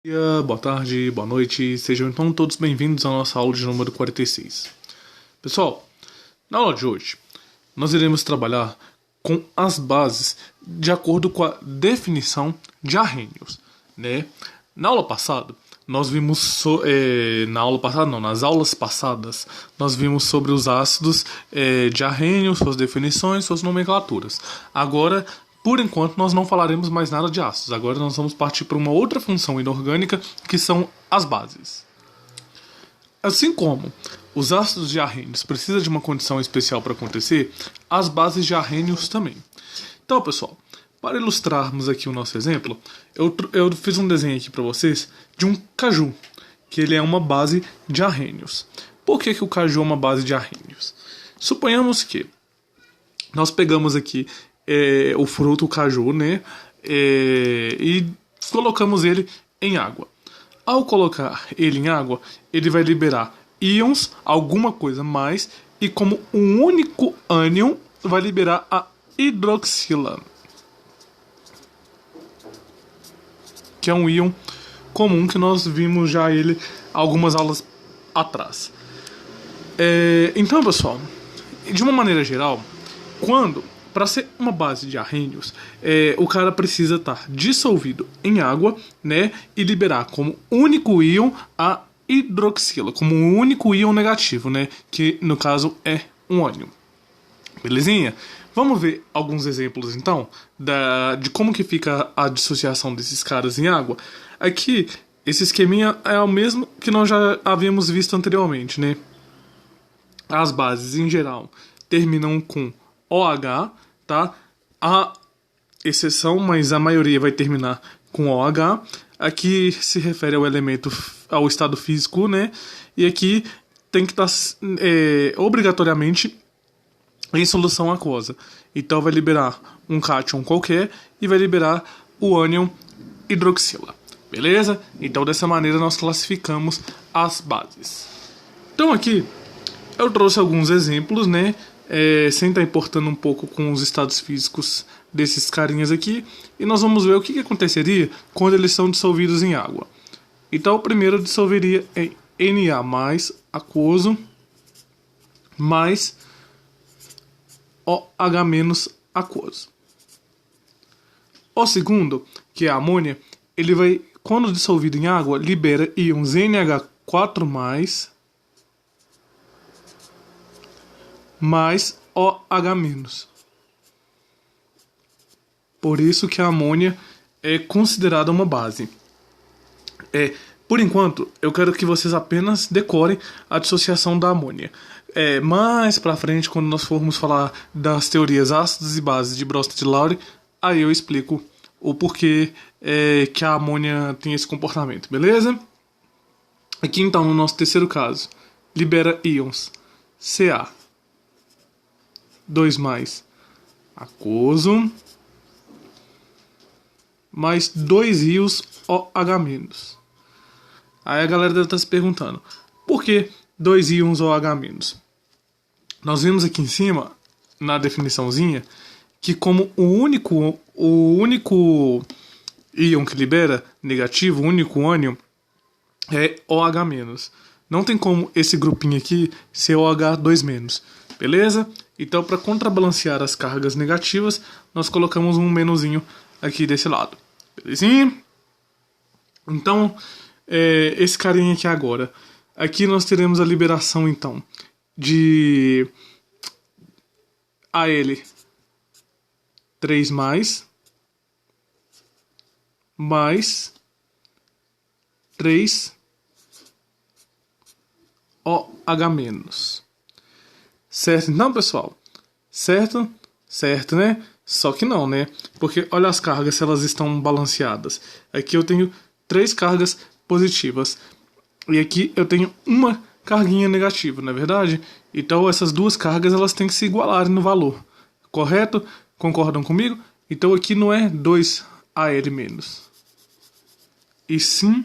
Dia, boa tarde, boa noite, sejam então todos bem-vindos à nossa aula de número 46. Pessoal, na aula de hoje, nós iremos trabalhar com as bases de acordo com a definição de arrênios, né? Na aula passada, nós vimos nas aulas passadas, nós vimos sobre os ácidos de arrênio, suas definições, suas nomenclaturas. Agora, por enquanto, nós não falaremos mais nada de ácidos. Agora nós vamos partir para uma outra função inorgânica, que são as bases. Assim como os ácidos de arrênios precisam de uma condição especial para acontecer, as bases de arrênios também. Então, pessoal, para ilustrarmos aqui o nosso exemplo, eu fiz um desenho aqui para vocês de um caju, que ele é uma base de arrênios. Por que o caju é uma base de arrênios? Suponhamos que nós pegamos aqui o fruto, o caju, né? E colocamos ele em água. Ao colocar ele em água, ele vai liberar íons, alguma coisa mais, e como um único ânion, vai liberar a hidroxila, que é um íon comum que nós vimos já ele algumas aulas atrás. Então, pessoal, de uma maneira geral, para ser uma base de arrênios, o cara precisa estar dissolvido em água, né, e liberar como único íon a hidroxila, como um único íon negativo, né, que no caso é um ânion. Belezinha? Vamos ver alguns exemplos então de como que fica a dissociação desses caras em água. Aqui, esse esqueminha é o mesmo que nós já havíamos visto anteriormente, né? As bases em geral terminam com OH, tá? A exceção, mas a maioria vai terminar com OH. Aqui se refere ao estado físico, né? E aqui tem que estar obrigatoriamente em solução aquosa. Então vai liberar um cátion qualquer e vai liberar o ânion hidroxila. Beleza? Então dessa maneira nós classificamos as bases. Então aqui eu trouxe alguns exemplos, né? Sem estar importando um pouco com os estados físicos desses carinhas aqui. E nós vamos ver o que aconteceria quando eles são dissolvidos em água. Então o primeiro dissolveria em Na mais aquoso mais OH menos aquoso. O segundo, que é a amônia, ele vai, quando dissolvido em água, libera íons NH4+, mais OH-. Por isso que a amônia é considerada uma base. Por enquanto, eu quero que vocês apenas decorem a dissociação da amônia. Mais pra frente, quando nós formos falar das teorias ácidos e bases de Bronsted e Lowry, aí eu explico o porquê que a amônia tem esse comportamento, beleza? Aqui então, no nosso terceiro caso, libera íons Ca 2+ aquoso mais 2 íons OH-. Aí a galera deve estar se perguntando, por que 2 íons OH-? Nós vimos aqui em cima, na definiçãozinha, que como o único íon que libera negativo, o único ânion, é OH-. Não tem como esse grupinho aqui ser OH2-, beleza? Então, para contrabalancear as cargas negativas, nós colocamos um menuzinho aqui desse lado. Belezinha? Então, esse carinha aqui agora. Aqui nós teremos a liberação, então, de Al 3+, mais 3 OH-. Certo então, pessoal? Certo? Certo, né? Só que não, né? Porque olha as cargas, se elas estão balanceadas. Aqui eu tenho 3 cargas positivas. E aqui eu tenho uma carguinha negativa, não é verdade? Então essas duas cargas elas têm que se igualarem no valor. Correto? Concordam comigo? Então aqui não é 2 Al-, e sim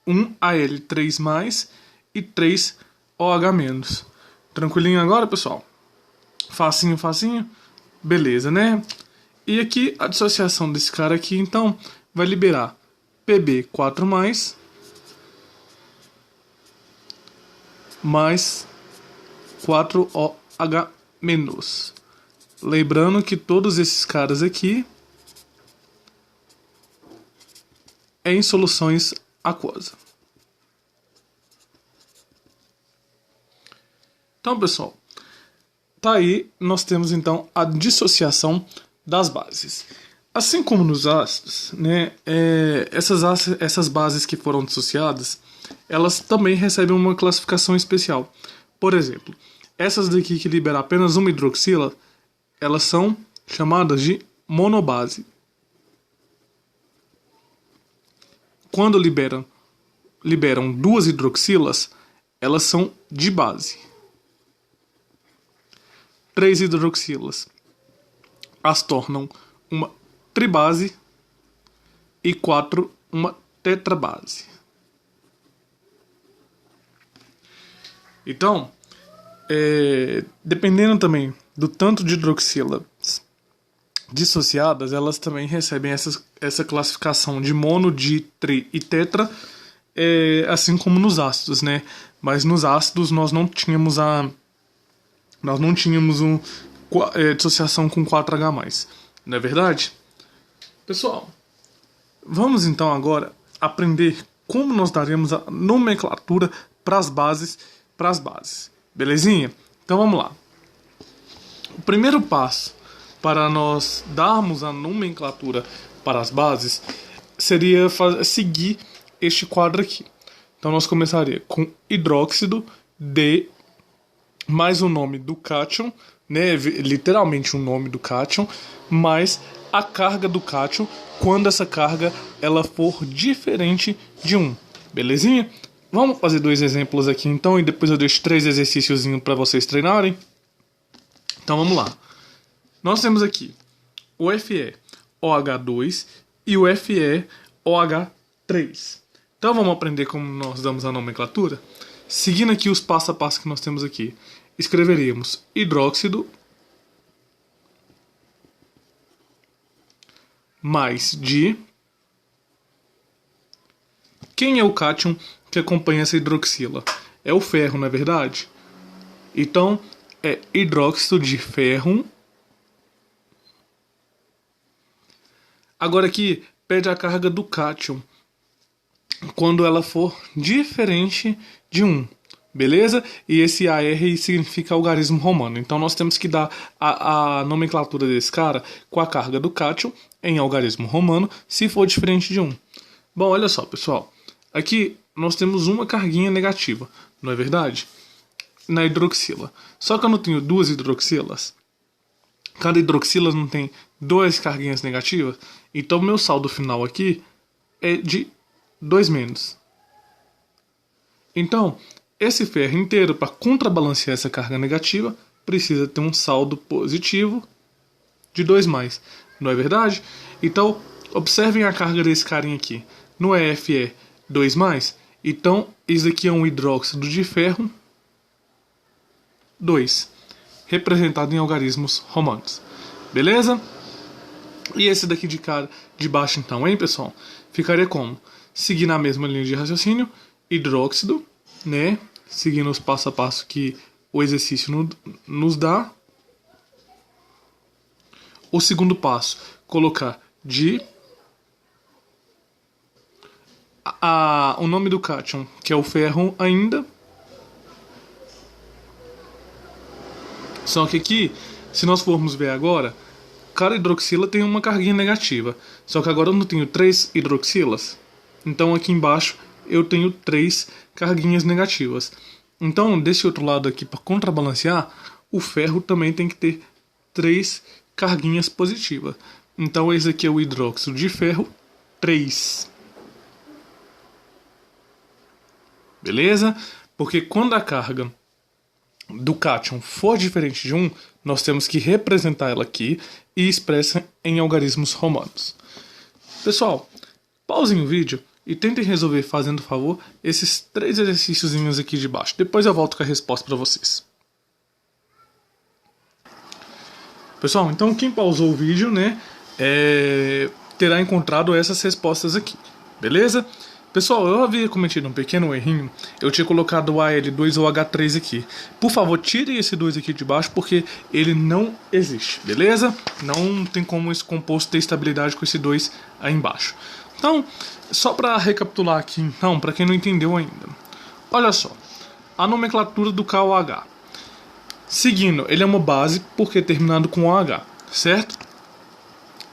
1 Al3+ e 3 OH-. Tranquilinho agora, pessoal? Facinho, facinho? Beleza, né? E aqui a dissociação desse cara aqui, então, vai liberar Pb4+, mais 4OH-. Lembrando que todos esses caras aqui é em soluções aquosas. Então, pessoal, tá aí, nós temos então a dissociação das bases. Assim como nos ácidos, né, essas bases que foram dissociadas, elas também recebem uma classificação especial. Por exemplo, essas daqui que liberam apenas uma hidroxila, elas são chamadas de monobase. Quando liberam duas hidroxilas, elas são dibase. 3 hidroxilas as tornam uma tribase e 4 uma tetrabase. Então, dependendo também do tanto de hidroxilas dissociadas, elas também recebem essa classificação de mono, di, tri e tetra, assim como nos ácidos, né? Mas nos ácidos nós não tínhamos dissociação com 4H+, não é verdade? Pessoal, vamos então agora aprender como nós daremos a nomenclatura para as bases, belezinha? Então vamos lá. O primeiro passo para nós darmos a nomenclatura para as bases seria seguir este quadro aqui. Então nós começaríamos com hidróxido de mais o nome do cátion, né, literalmente o nome do cátion, mais a carga do cátion quando essa carga ela for diferente de 1. Belezinha? Vamos fazer 2 exemplos aqui então e depois eu deixo 3 exercícios para vocês treinarem. Então vamos lá. Nós temos aqui o FeOH2 e o FeOH3. Então vamos aprender como nós damos a nomenclatura? Seguindo aqui os passo a passo que nós temos aqui, escreveríamos hidróxido mais di. Quem é o cátion que acompanha essa hidroxila? É o ferro, não é verdade? Então, é hidróxido de ferro. Agora aqui, pede a carga do cátion quando ela for diferente de 1. Beleza? E esse AR significa algarismo romano. Então nós temos que dar a nomenclatura desse cara com a carga do cátion em algarismo romano, se for diferente de 1. Bom, olha só, pessoal. Aqui nós temos uma carguinha negativa, não é verdade? Na hidroxila. Só que eu não tenho 2 hidroxilas. Cada hidroxila não tem 2 carguinhas negativas. Então meu saldo final aqui é de 2-. Então, esse ferro inteiro, para contrabalancear essa carga negativa, precisa ter um saldo positivo de 2+. Não é verdade? Então, observem a carga desse carinha aqui. No Fe é 2+. Então, isso aqui é um hidróxido de ferro 2, representado em algarismos romanos. Beleza? E esse daqui de baixo, então, hein, pessoal? Ficaria como? Seguir na mesma linha de raciocínio, hidróxido, né? Seguindo os passo a passo que o exercício nos dá. O segundo passo, colocar o nome do cátion, que é o ferro ainda. Só que aqui, se nós formos ver agora, cada hidroxila tem uma carguinha negativa. Só que agora eu não tenho 3 hidroxilas. Então aqui embaixo eu tenho 3 carguinhas negativas. Então, desse outro lado aqui, para contrabalancear, o ferro também tem que ter 3 carguinhas positivas. Então esse aqui é o hidróxido de ferro 3. Beleza? Porque quando a carga do cátion for diferente de 1, nós temos que representar ela aqui e expressa em algarismos romanos. Pessoal, pausem o vídeo e tentem resolver, fazendo favor, esses 3 exercíciozinhos aqui de baixo. Depois eu volto com a resposta para vocês. Pessoal, então quem pausou o vídeo, né, terá encontrado essas respostas aqui. beleza? Pessoal, eu havia cometido um pequeno errinho. Eu tinha colocado o Al2 ou H3 aqui. Por favor, tirem esse 2 aqui de baixo, porque ele não existe, beleza? Não tem como esse composto ter estabilidade com esse 2 aí embaixo. Então, só para recapitular aqui, então, para quem não entendeu ainda. Olha só, a nomenclatura do KOH. Seguindo, ele é uma base porque é terminado com OH, certo?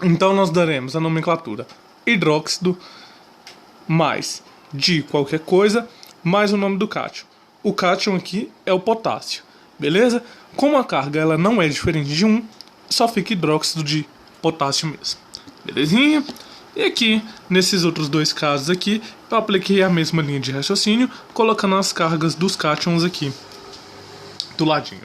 Então nós daremos a nomenclatura hidróxido mais de qualquer coisa, mais o nome do cátion. O cátion aqui é o potássio, beleza? Como a carga ela não é diferente de 1, só fica hidróxido de potássio mesmo, belezinha? E aqui, nesses outros dois casos aqui, eu apliquei a mesma linha de raciocínio, colocando as cargas dos cátions aqui do ladinho.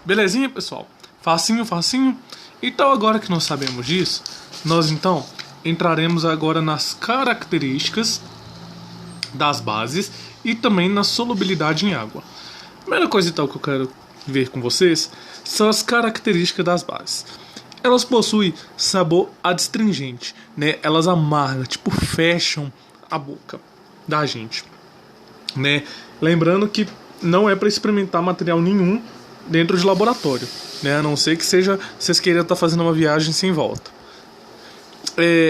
Belezinha, pessoal? Facinho, facinho? Então agora que nós sabemos disso, nós então entraremos agora nas características das bases e também na solubilidade em água. A primeira coisa então que eu quero ver com vocês são as características das bases. Elas possuem sabor adstringente, né? Elas amargam, tipo fecham a boca da gente, né? Lembrando que não é para experimentar material nenhum dentro de laboratório, né? A não ser que seja vocês queiram estar fazendo uma viagem sem volta.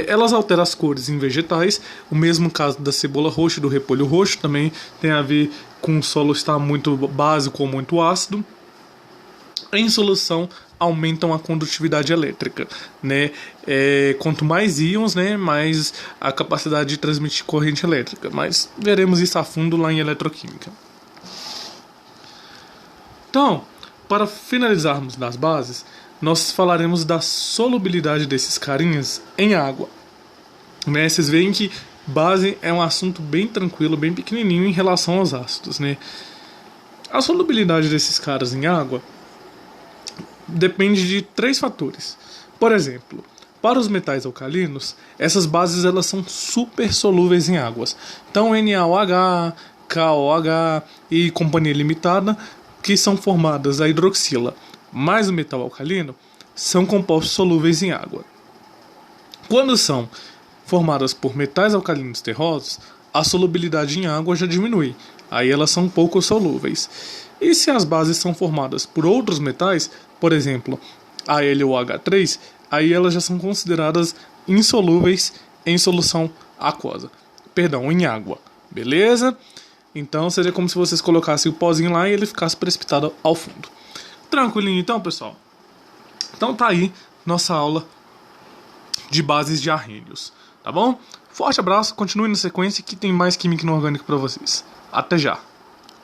Elas alteram as cores em vegetais. O mesmo caso da cebola roxa e do repolho roxo também tem a ver com o solo estar muito básico ou muito ácido. Em solução, aumentam a condutividade elétrica, né? Quanto mais íons, né, mais a capacidade de transmitir corrente elétrica. Mas veremos isso a fundo lá em eletroquímica. Então, para finalizarmos das bases, nós falaremos da solubilidade desses carinhas em água, né? Vocês veem que base é um assunto bem tranquilo, bem pequenininho em relação aos ácidos, né? A solubilidade desses caras em água depende de 3 fatores. Por exemplo, para os metais alcalinos, essas bases elas são super solúveis em águas. Então NaOH, KOH e companhia limitada, que são formadas a hidroxila mais o metal alcalino, são compostos solúveis em água. Quando são formadas por metais alcalinos terrosos, a solubilidade em água já diminui, aí elas são pouco solúveis. E se as bases são formadas por outros metais, por exemplo, Al ou H3, aí elas já são consideradas insolúveis em solução aquosa, em água, beleza? Então seria como se vocês colocassem o pozinho lá e ele ficasse precipitado ao fundo. Tranquilinho então, pessoal? Então tá aí nossa aula de bases de arrênios, tá bom? Forte abraço, continue na sequência que tem mais química inorgânica para vocês. Até já!